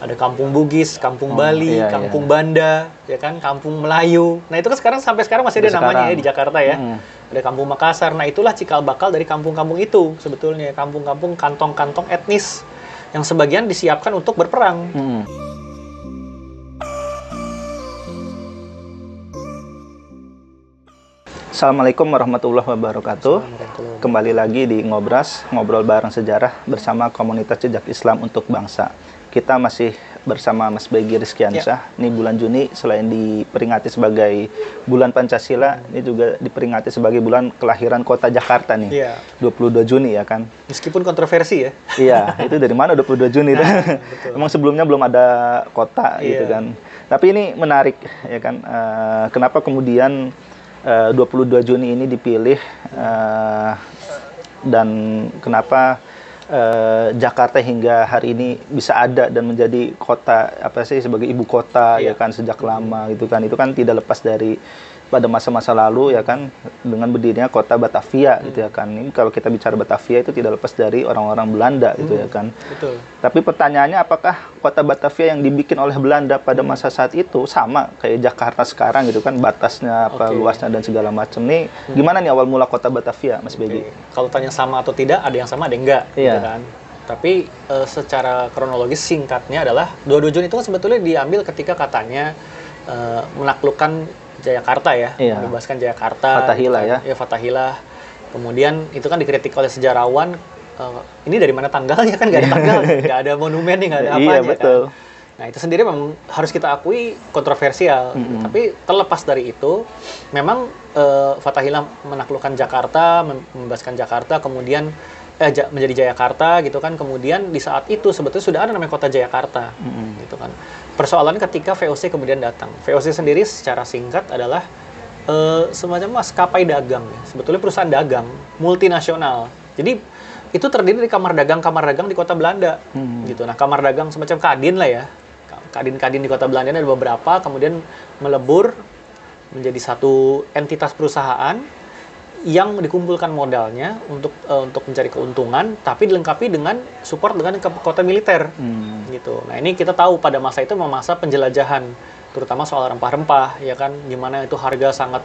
Ada kampung Bugis, kampung Bali, kampung Banda, ya kan, kampung Melayu. Nah itu kan sampai sekarang masih ada namanya ya di Jakarta ya. Ada kampung Makassar. Nah itulah cikal bakal dari kampung-kampung itu sebetulnya. Kampung-kampung, kantong-kantong etnis yang sebagian disiapkan untuk berperang. Assalamualaikum warahmatullahi wabarakatuh. Kembali lagi di Ngobras, ngobrol bareng sejarah bersama komunitas jejak Islam untuk bangsa. Kita masih bersama Mas Begi Rizkiansyah. Ini bulan Juni selain diperingati sebagai bulan Pancasila, ini juga diperingati sebagai bulan kelahiran kota Jakarta nih. 22 Juni ya kan. Meskipun kontroversi ya. Iya, itu dari mana 22 Juni? Betul. Emang sebelumnya belum ada kota gitu kan. Tapi ini menarik ya kan. Kenapa kemudian 22 Juni ini dipilih dan kenapa Jakarta hingga hari ini bisa ada dan menjadi kota sebagai ibu kota ya kan sejak lama gitu kan. Itu kan tidak lepas dari pada masa-masa lalu ya kan dengan berdirinya kota Batavia gitu ya kan. Ini kalau kita bicara Batavia itu tidak lepas dari orang-orang Belanda gitu ya kan. Betul. Tapi pertanyaannya apakah kota Batavia yang dibikin oleh Belanda pada masa saat itu sama kayak Jakarta sekarang gitu kan, batasnya luasnya dan segala macam nih. Gimana nih awal mula kota Batavia, Mas Begi? Kalau tanya sama atau tidak, ada yang sama ada yang enggak gitu kan. Tapi secara kronologis singkatnya adalah 22 Juni itu kan sebetulnya diambil ketika katanya menaklukkan Jayakarta ya, membebaskan Jayakarta. Fatahillah ya. Ya, Fatahillah. Kemudian itu kan dikritik oleh sejarawan. Ini dari mana tanggalnya kan nggak ada tanggal, nggak ada monumen nih, nggak ada apanya. Iya, betul. Kan. Nah itu sendiri memang harus kita akui kontroversial. Tapi terlepas dari itu, memang Fatahillah menaklukkan Jakarta, membebaskan Jakarta, kemudian menjadi Jayakarta gitu kan. Kemudian di saat itu sebetulnya sudah ada namanya kota Jayakarta, gitu kan. Persoalan ketika VOC kemudian datang. VOC sendiri secara singkat adalah semacam maskapai dagang, ya. Sebetulnya perusahaan dagang multinasional. Jadi itu terdiri dari kamar dagang di kota Belanda, gitu. Nah kamar dagang semacam kadin lah ya, kadin di kota Belanda ada beberapa, kemudian melebur menjadi satu entitas perusahaan yang dikumpulkan modalnya untuk mencari keuntungan, tapi dilengkapi dengan support dengan kota militer, gitu. Nah ini kita tahu pada masa itu masa penjelajahan, terutama soal rempah-rempah, ya kan, gimana itu harga sangat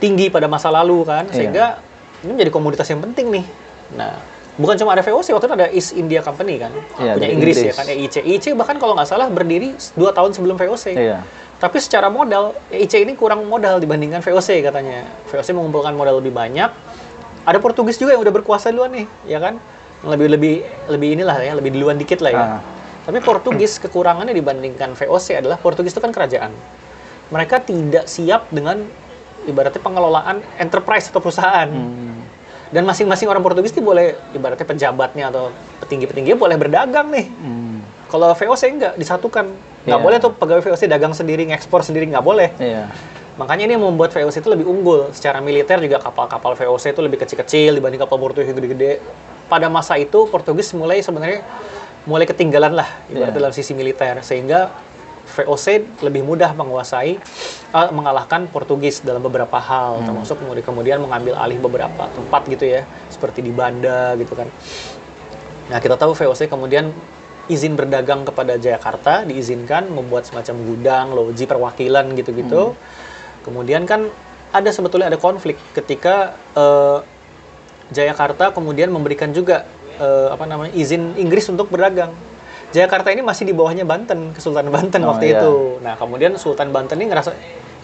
tinggi pada masa lalu kan, sehingga ini menjadi komoditas yang penting nih. Nah bukan cuma ada VOC, waktu itu ada East India Company kan, punya Inggris ya kan, EIC bahkan kalau nggak salah berdiri 2 tahun sebelum VOC. Tapi secara modal, EIC ini kurang modal dibandingkan VOC katanya. VOC mengumpulkan modal lebih banyak. Ada Portugis juga yang udah berkuasa duluan nih, ya kan? Lebih inilah ya, lebih duluan dikit lah ya. Tapi Portugis kekurangannya dibandingkan VOC adalah Portugis itu kan kerajaan. Mereka tidak siap dengan ibaratnya pengelolaan enterprise atau perusahaan. Dan masing-masing orang Portugis itu boleh, ibaratnya pejabatnya atau petinggi-petingginya boleh berdagang nih. Kalau VOC enggak, disatukan. Nggak boleh tuh pegawai VOC dagang sendiri, ngekspor sendiri, nggak boleh. Makanya ini yang membuat VOC itu lebih unggul. Secara militer juga kapal-kapal VOC itu lebih kecil-kecil dibanding kapal Portugis gede-gede. Pada masa itu Portugis mulai ketinggalan lah ibaratnya dalam sisi militer, sehingga VOC lebih mudah mengalahkan Portugis dalam beberapa hal, termasuk kemudian mengambil alih beberapa tempat gitu ya, seperti di Banda gitu kan. Nah kita tahu VOC kemudian izin berdagang kepada Jayakarta, diizinkan membuat semacam gudang, loji, perwakilan gitu-gitu. Kemudian kan sebetulnya ada konflik ketika Jayakarta kemudian memberikan juga izin Inggris untuk berdagang. Jayakarta ini masih di bawahnya Banten, Kesultanan Banten waktu itu. Nah kemudian Sultan Banten ini ngerasa,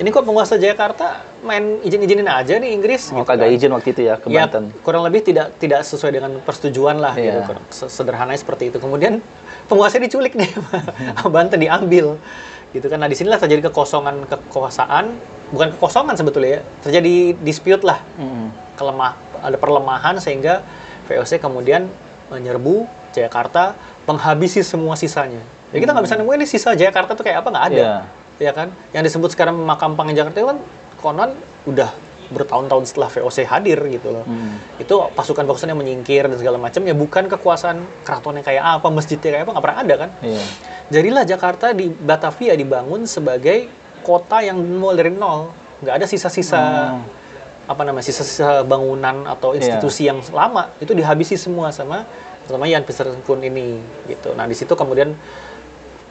ini kok penguasa Jayakarta main izinin aja nih Inggris. Gitu kagak kan. Izin waktu itu ya ke Banten. Kurang lebih tidak sesuai dengan persetujuan lah, gitu. Sederhananya seperti itu. Kemudian penguasanya diculik nih, Banten diambil, gitu kan. Nah disinilah terjadi kekosongan kekuasaan, bukan kekosongan sebetulnya ya, terjadi dispute lah, ada perlemahan sehingga VOC kemudian menyerbu Jayakarta, menghabisi semua sisanya. Ya kita nggak bisa nemuin ini sisa Jayakarta tuh kayak apa, nggak ada, ya kan. Yang disebut sekarang makam Pangeran Jakarta itu kan konon udah bertahun-tahun setelah VOC hadir gitu loh. Itu pasukan-pasukan yang menyingkir dan segala macam, ya bukan kekuasaan keraton yang kayak apa, masjidnya kayak apa, nggak pernah ada kan. Jadilah Jakarta di Batavia dibangun sebagai kota yang mulai dari nol, nggak ada sisa-sisa sisa-sisa bangunan atau institusi yang lama, itu dihabisi semua sama Jan Pieterszoon ini gitu. Nah di situ kemudian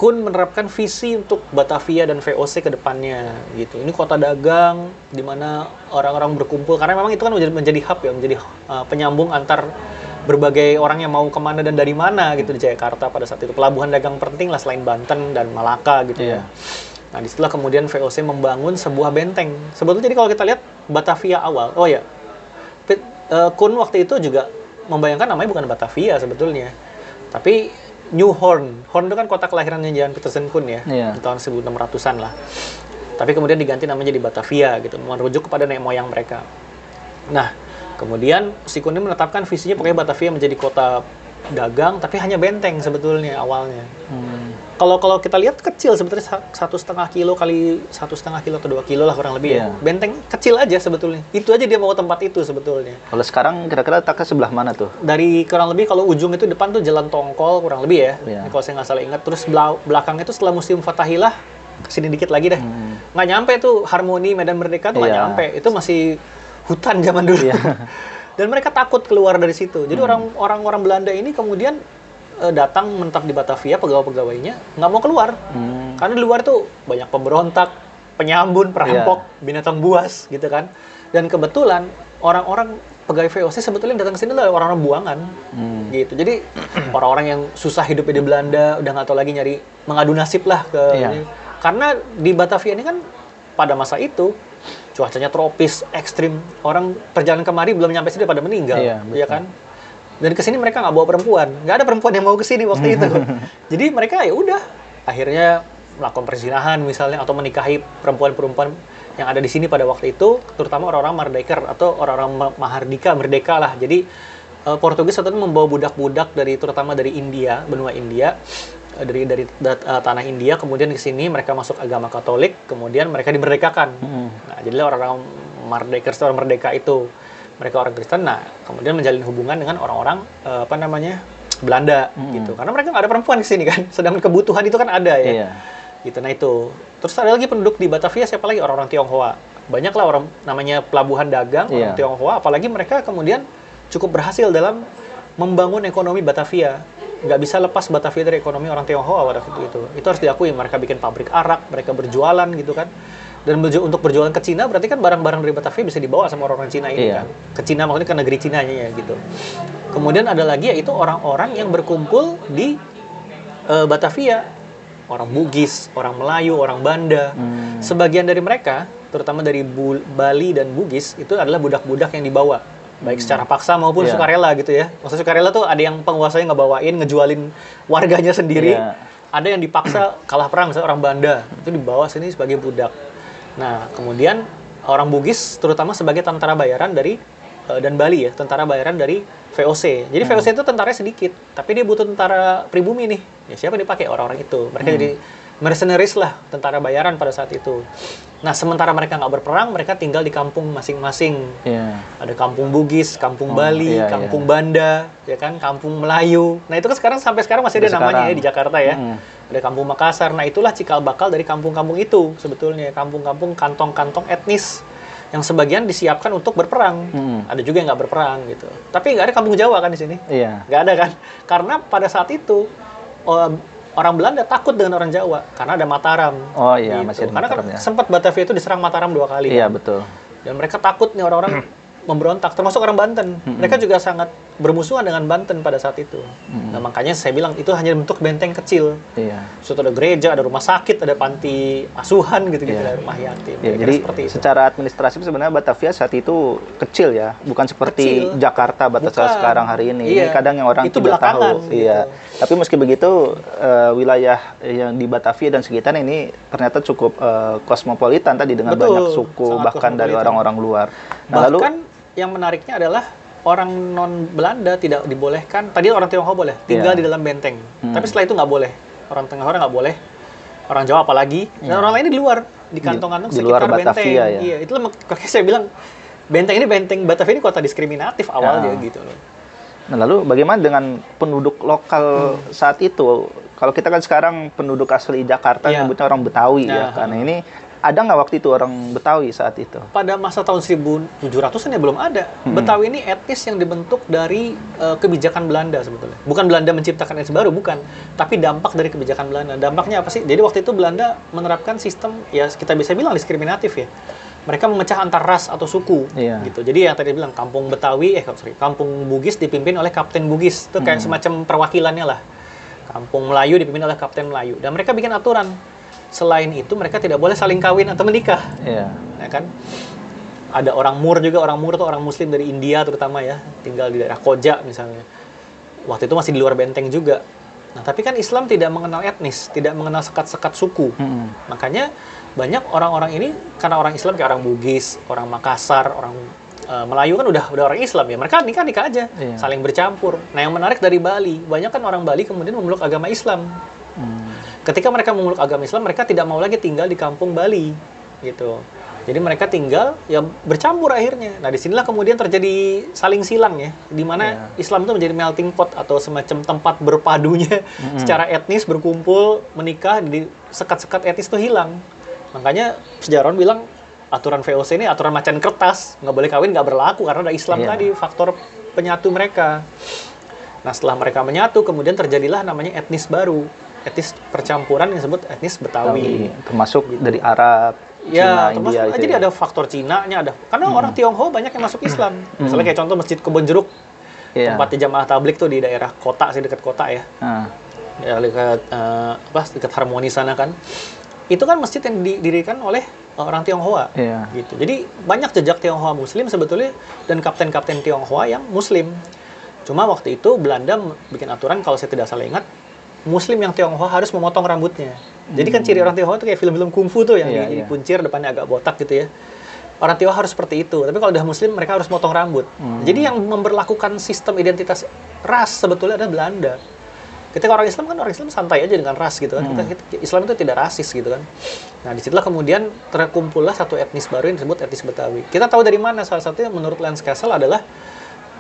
Kun menerapkan visi untuk Batavia dan VOC ke depannya gitu. Ini kota dagang di mana orang-orang berkumpul karena memang itu kan menjadi hub ya, menjadi penyambung antar berbagai orang yang mau kemana dan dari mana gitu di Jakarta pada saat itu. Pelabuhan dagang penting lah selain Banten dan Malaka gitu ya. Nah, disitulah kemudian VOC membangun sebuah benteng. Sebetulnya jadi kalau kita lihat Batavia awal, Kun waktu itu juga membayangkan namanya bukan Batavia sebetulnya, tapi New Horn. Horn itu kan kota kelahirannya Jan Pietersen Kun ya, di tahun 1600-an lah. Tapi kemudian diganti namanya jadi Batavia gitu, merujuk kepada nenek moyang mereka. Nah, kemudian si Kun ini menetapkan visinya pokoknya Batavia menjadi kota dagang, tapi hanya benteng sebetulnya awalnya. Kalau kita lihat kecil sebetulnya 1,5 kilo kali 1,5 kilo atau 2 kilo lah kurang lebih ya. Benteng kecil aja sebetulnya. Itu aja dia mau tempat itu sebetulnya. Kalau sekarang kira-kira letaknya sebelah mana tuh? Dari kurang lebih kalau ujung itu depan tuh Jalan Tongkol kurang lebih ya. Kalau saya nggak salah ingat. Terus belakang itu setelah Museum Fathahilah kesini dikit lagi deh. Nggak nyampe tuh Harmoni Medan Merdeka tuh nggak nyampe. Itu masih hutan zaman dulu. Dan mereka takut keluar dari situ. Jadi orang-orang Belanda ini kemudian datang menetap di Batavia, pegawai-pegawainya nggak mau keluar. Karena di luar tuh banyak pemberontak, penyambun, perampok, binatang buas gitu kan. Dan kebetulan orang-orang pegawai VOC sebetulnya yang datang ke sini adalah orang-orang buangan gitu. Jadi orang-orang yang susah hidup di Belanda udah nggak tahu lagi nyari mengadu nasib lah ke ini. Karena di Batavia ini kan pada masa itu cuacanya tropis, ekstrim. Orang perjalanan kemari belum nyampe sini pada meninggal, ya kan? Dan kesini mereka nggak bawa perempuan, nggak ada perempuan yang mau kesini waktu itu. Jadi mereka ya udah akhirnya melakukan perzinahan misalnya atau menikahi perempuan-perempuan yang ada di sini pada waktu itu, terutama orang-orang Mardeker atau orang-orang Mahardika, merdeka lah. Jadi Portugis waktu itu membawa budak-budak terutama dari India, benua India, dari tanah India, kemudian ke sini mereka masuk agama Katolik, kemudian mereka dimerdekakan. Nah, jadilah orang-orang Mardeker, orang merdeka itu. Mereka orang Kristen, nah kemudian menjalin hubungan dengan orang-orang Belanda gitu, karena mereka nggak ada perempuan di sini kan, sedangkan kebutuhan itu kan ada ya, gitu. Nah itu, terus ada lagi penduduk di Batavia siapa lagi orang-orang Tionghoa, banyak lah orang namanya pelabuhan dagang orang Tionghoa, apalagi mereka kemudian cukup berhasil dalam membangun ekonomi Batavia, nggak bisa lepas Batavia dari ekonomi orang Tionghoa pada waktu itu harus diakui, mereka bikin pabrik arak, mereka berjualan gitu kan. Dan untuk berjualan ke Cina berarti kan barang-barang dari Batavia bisa dibawa sama orang-orang Cina ini kan. Ke Cina maksudnya ke negeri Cina ya gitu. Kemudian ada lagi yaitu orang-orang yang berkumpul di Batavia. Orang Bugis, orang Melayu, orang Banda. Sebagian dari mereka, terutama dari Bali dan Bugis, itu adalah budak-budak yang dibawa. Baik secara paksa maupun sukarela gitu ya. Maksudnya sukarela tuh ada yang penguasanya ngebawain, ngejualin warganya sendiri. Ada yang dipaksa kalah perang, misalnya orang Banda. Itu dibawa sini sebagai budak. Nah, kemudian orang Bugis terutama sebagai tentara bayaran dari dan Bali ya, tentara bayaran dari VOC. Jadi VOC itu tentaranya sedikit, tapi dia butuh tentara pribumi nih. Ya siapa dipakai orang-orang itu? Mereka jadi mercenaries lah, tentara bayaran pada saat itu. Nah, sementara mereka nggak berperang, mereka tinggal di kampung masing-masing. Ada kampung Bugis, kampung Bali, kampung Banda, ya kan, kampung Melayu. Nah, itu kan sampai sekarang masih ada namanya ya di Jakarta ya. Ada kampung Makassar. Nah, itulah cikal bakal dari kampung-kampung itu sebetulnya, kampung-kampung kantong-kantong etnis yang sebagian disiapkan untuk berperang. Ada juga yang nggak berperang gitu. Tapi nggak ada kampung Jawa kan di sini. Nggak ada kan? Karena pada saat itu orang Belanda takut dengan orang Jawa karena ada Mataram. Gitu. Masih ada karena Mataram, kan sempat Batavia itu diserang Mataram 2 kali. Iya, kan? betul. Dan mereka takut nih orang-orang memberontak, termasuk orang Banten. Mereka juga sangat bermusuhan dengan Banten pada saat itu. Nah, makanya saya bilang itu hanya bentuk benteng kecil. Suatu ada gereja, ada rumah sakit, ada panti asuhan gitu-gitu, ada rumah yatim. Jadi secara administratif sebenarnya Batavia saat itu kecil ya, bukan seperti Jakarta Batavia sekarang hari ini. Ini kadang yang orang itu tidak tahu. Gitu. Tapi meski begitu wilayah yang di Batavia dan sekitar ini ternyata cukup kosmopolitan tadi dengan banyak suku bahkan dari orang-orang luar. Nah, bahkan yang menariknya adalah orang non Belanda tidak dibolehkan. Tadi orang Tionghoa boleh tinggal di dalam benteng, tapi setelah itu nggak boleh. Orang Tionghoa nggak boleh, orang Jawa apalagi, dan orang lain di luar, di kantong-kantong sekitar benteng. Iya, itulah makanya saya bilang benteng ini, benteng Batavia ini kota diskriminatif awalnya gitu loh. Nah, lalu bagaimana dengan penduduk lokal saat itu? Kalau kita kan sekarang penduduk asli Jakarta nyebutnya orang Betawi ya, karena ini Ada nggak waktu itu orang Betawi saat itu? Pada masa tahun 1700-an ya belum ada. Betawi ini etnis yang dibentuk dari kebijakan Belanda sebetulnya. Bukan Belanda menciptakan etnis baru, bukan. Tapi dampak dari kebijakan Belanda. Dampaknya apa sih? Jadi waktu itu Belanda menerapkan sistem, ya kita bisa bilang diskriminatif ya. Mereka memecah antar ras atau suku, gitu. Jadi yang tadi bilang kampung Betawi, kampung Bugis dipimpin oleh Kapten Bugis. Itu kayak semacam perwakilannya lah. Kampung Melayu dipimpin oleh Kapten Melayu. Dan mereka bikin aturan. Selain itu mereka tidak boleh saling kawin atau menikah. Ya kan? Ada orang Moor juga, orang Moor itu orang Muslim dari India terutama ya, tinggal di daerah Koja misalnya. Waktu itu masih di luar benteng juga. Nah, tapi kan Islam tidak mengenal etnis, tidak mengenal sekat-sekat suku. Makanya banyak orang-orang ini karena orang Islam kayak orang Bugis, orang Makassar, orang Melayu kan udah orang Islam ya. Mereka nikah aja, saling bercampur. Nah, yang menarik dari Bali, banyak kan orang Bali kemudian memeluk agama Islam. Ketika mereka memeluk agama Islam, mereka tidak mau lagi tinggal di kampung Bali, gitu. Jadi mereka tinggal ya bercampur akhirnya. Nah, disinilah kemudian terjadi saling silang ya, di mana Islam itu menjadi melting pot atau semacam tempat berpadunya secara etnis, berkumpul, menikah, di sekat-sekat etnis itu hilang. Makanya sejarawan bilang aturan VOC ini aturan macan kertas, nggak boleh kawin, nggak berlaku karena ada Islam tadi, faktor penyatu mereka. Nah, setelah mereka menyatu, kemudian terjadilah namanya etnis baru. Etnis percampuran yang disebut etnis Betawi. Termasuk gitu. Dari Arab, ya, Cina, India. Jadi ada faktor Cina-nya ada. Karena orang Tionghoa banyak yang masuk Islam. Misalnya kayak contoh Masjid Kebon Jeruk. Tempatnya jamaah tablik tuh di daerah kota sih, dekat kota ya. Ya dekat dekat Harmoni sana kan. Itu kan masjid yang didirikan oleh orang Tionghoa. Gitu. Jadi banyak jejak Tionghoa Muslim sebetulnya dan kapten-kapten Tionghoa yang Muslim. Cuma waktu itu Belanda bikin aturan, kalau saya tidak salah ingat, Muslim yang Tionghoa harus memotong rambutnya. Jadi kan ciri orang Tionghoa itu kayak film-film kungfu tuh yang dipuncir, depannya agak botak gitu ya. Orang Tionghoa harus seperti itu. Tapi kalau udah Muslim, mereka harus motong rambut. Jadi yang memberlakukan sistem identitas ras sebetulnya adalah Belanda. Ketika orang Islam kan orang Islam santai aja dengan ras gitu kan. Islam itu tidak rasis gitu kan. Nah, disitulah kemudian terkumpullah satu etnis baru yang disebut etnis Betawi. Kita tahu dari mana? Salah satunya menurut Lance Castle adalah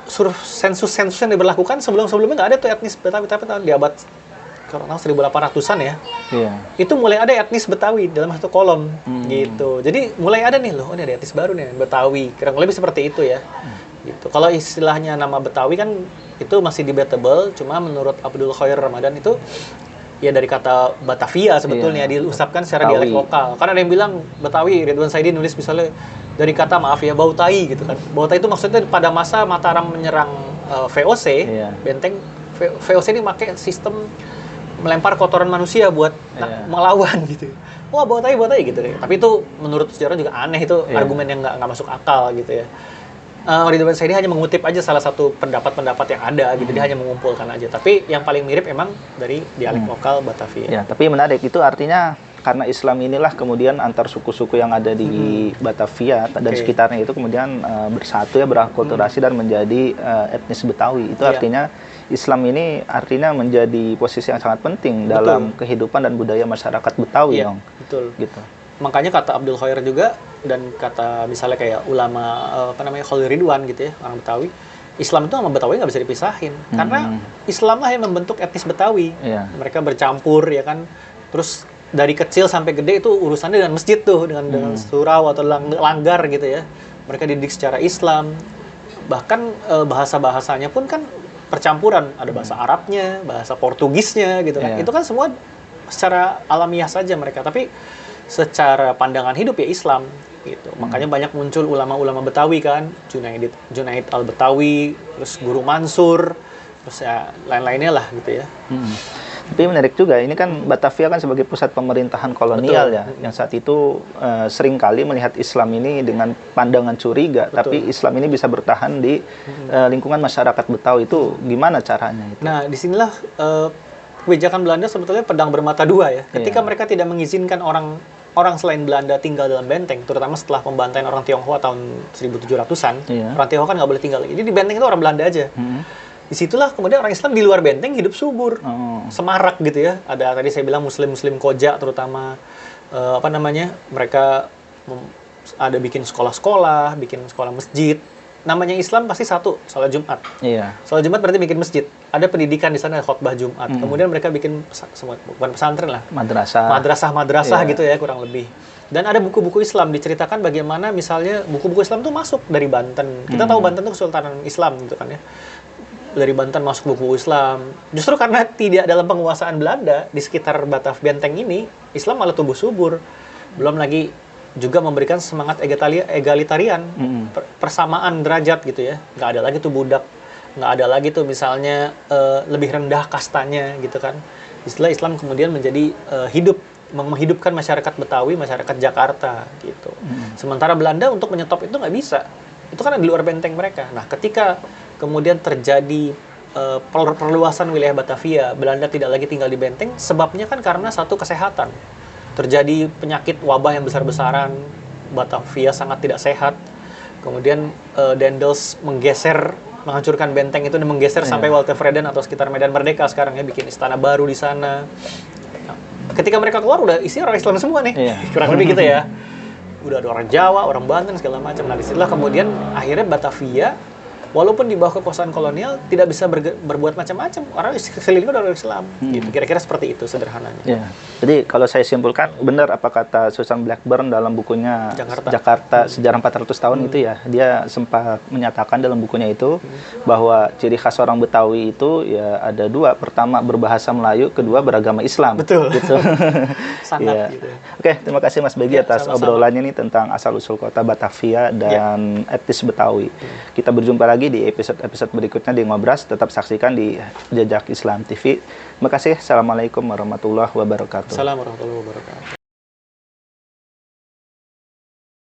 sensus-sensus yang diberlakukan sebelum-sebelumnya nggak ada tuh etnis Betawi, tapi di abad kalau 1800-an ya, itu mulai ada etnis Betawi dalam satu kolom, gitu. Jadi mulai ada nih, loh, ini ada etnis baru nih, Betawi. Kurang lebih seperti itu ya. Gitu. Kalau istilahnya nama Betawi kan itu masih debatable, cuma menurut Abdul Khair Ramadan itu ya dari kata Batavia sebetulnya, diusapkan secara dialek lokal. Karena ada yang bilang Betawi, Ridwan Saidi nulis misalnya dari kata bau tai gitu kan. Bau tai itu maksudnya pada masa Mataram menyerang VOC, benteng VOC ini pakai sistem melempar kotoran manusia buat melawan gitu. Wah, bau tai gitu. Tapi itu menurut sejarah juga aneh, itu argumen yang nggak masuk akal gitu ya. Ridwan Saidi hanya mengutip aja salah satu pendapat-pendapat yang ada gitu, dia hanya mengumpulkan aja. Tapi yang paling mirip emang dari dialek lokal Batavia. Ya, tapi menarik itu artinya karena Islam inilah kemudian antar suku-suku yang ada di Batavia dan sekitarnya itu kemudian bersatu ya, berakulturasi dan menjadi etnis Betawi. Itu artinya Islam ini artinya menjadi posisi yang sangat penting dalam kehidupan dan budaya masyarakat Betawi dong. Betul. Gitu. Makanya kata Abdul Khair juga dan kata misalnya kayak ulama Khalil Ridwan gitu ya, orang Betawi, Islam itu sama Betawi nggak bisa dipisahin. Karena Islamlah yang membentuk etnis Betawi. Mereka bercampur ya kan. Terus dari kecil sampai gede itu urusannya dengan masjid tuh, dengan surau atau langgar gitu ya. Mereka dididik secara Islam. Bahkan bahasa-bahasanya pun kan percampuran, ada bahasa Arabnya, bahasa Portugisnya gitu kan. Itu kan semua secara alamiah saja mereka, tapi secara pandangan hidup ya Islam gitu. Makanya banyak muncul ulama-ulama Betawi kan, Junaid Al-Betawi, terus Guru Mansur, terus ya lain-lainnya lah gitu ya. Tapi menarik juga, ini kan Batavia kan sebagai pusat pemerintahan kolonial ya, yang saat itu seringkali melihat Islam ini dengan pandangan curiga, tapi Islam ini bisa bertahan di lingkungan masyarakat Betawi. Itu gimana caranya itu? Nah, disinilah kebijakan Belanda sebetulnya pedang bermata dua ya. Ketika mereka tidak mengizinkan orang selain Belanda tinggal dalam benteng, terutama setelah pembantaian orang Tionghoa tahun 1700-an, orang Tionghoa kan nggak boleh tinggal. Jadi di benteng itu orang Belanda aja. Disitulah kemudian orang Islam di luar benteng hidup subur, semarak gitu ya. Ada tadi saya bilang Muslim Koja terutama mereka ada bikin sekolah-sekolah, bikin sekolah masjid. Namanya Islam pasti satu, sholat Jumat. Sholat Jumat berarti bikin masjid. Ada pendidikan di sana, khotbah Jumat. Kemudian mereka bikin bukan pesantren lah, madrasah gitu ya kurang lebih. Dan ada buku-buku Islam diceritakan bagaimana misalnya buku-buku Islam tuh masuk dari Banten. Kita tahu Banten tuh Kesultanan Islam gitu kan ya. Dari Banten masuk buku Islam. Justru karena tidak dalam penguasaan Belanda di sekitar Batavia Benteng ini, Islam malah tumbuh subur. Belum lagi juga memberikan semangat egalitarian, persamaan derajat gitu ya. Nggak ada lagi tuh budak, nggak ada lagi tuh misalnya lebih rendah kastanya gitu kan. Istilah Islam kemudian menjadi menghidupkan masyarakat Betawi, masyarakat Jakarta gitu. Sementara Belanda untuk menyetop itu nggak bisa. Itu kan di luar benteng mereka. Nah, ketika kemudian terjadi perluasan wilayah Batavia, Belanda tidak lagi tinggal di benteng, sebabnya kan karena satu kesehatan. Terjadi penyakit wabah yang besar-besaran, Batavia sangat tidak sehat. Kemudian Daendels menghancurkan benteng itu dan menggeser sampai Waltevreden atau sekitar Medan Merdeka sekarang ya, bikin istana baru di sana. Nah, ketika mereka keluar udah isinya orang Islam semua nih, kurang lebih gitu ya. Udah ada orang Jawa, orang Banten segala macam. Nah, disitulah kemudian akhirnya Batavia walaupun di bawah kekuasaan kolonial tidak bisa berbuat macam-macam, orang sekelilingnya udah orang Islam gitu. Kira-kira seperti itu sederhananya. Ya. Jadi kalau saya simpulkan, benar apa kata Susan Blackburn dalam bukunya Jakarta Sejarah 400 Tahun itu ya, dia sempat menyatakan dalam bukunya itu bahwa ciri khas orang Betawi itu ya ada dua. Pertama berbahasa Melayu, kedua beragama Islam. Betul. Gitu. Sangat gitu. Oke, terima kasih Mas Begi atas obrolannya nih tentang asal-usul kota Batavia dan etnis Betawi. Kita berjumpa lagi di episode-episode berikutnya di Ngobras. Tetap saksikan di Jejak Islam TV. Terima kasih. Assalamualaikum warahmatullahi wabarakatuh. Assalamualaikum warahmatullahi wabarakatuh.